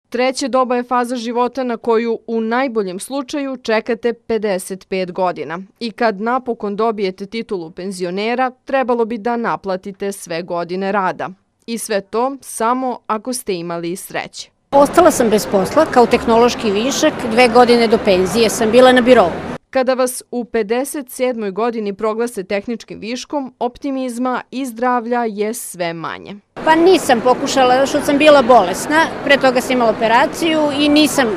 Treće doba je faza života na koju u najboljem slučaju čekate 55 godina. I kad napokon dobijete titulu penzionera, trebalo bi da naplatite sve godine rada. I sve to samo ako ste imali sreće. Ostala sam bez posla kao tehnološki višak, 2 godine do penzije sam bila na birovu. Kada vas u 57. godini proglase tehničkim viškom, optimizma i zdravlja je sve manje. Pa nisam pokušala, što sam bila bolesna, pre toga sam imala operaciju i nisam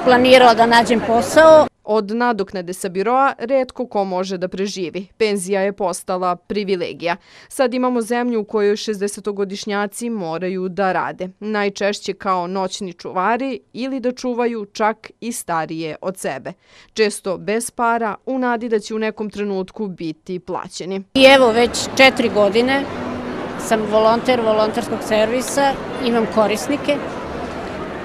planirala da nađem posao. Od nadoknade sa biroa retko ko može da preživi. Penzija je postala privilegija. Sad imamo zemlju u kojoj 60-godišnjaci moraju da rade. Najčešće kao noćni čuvari ili da čuvaju čak i starije od sebe. Često bez para, u nadi da će u nekom trenutku biti plaćeni. I evo već 4 godine sam volonter volonterskog servisa, imam korisnike.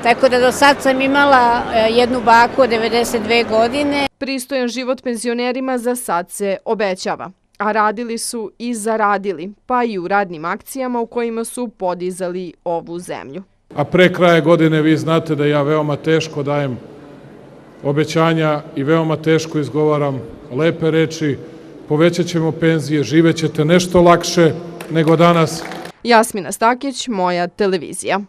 Tako da do sad sam imala jednu baku od 92 godine. Pristojan život penzionerima za sad se obećava, a radili su i zaradili, pa i u radnim akcijama u kojima su podizali ovu zemlju. A pre kraja godine vi znate da ja veoma teško dajem obećanja i veoma teško izgovaram lepe reči. Povećat ćemo penzije, živećete nešto lakše nego danas. Jasmina Stakić, Moja televizija.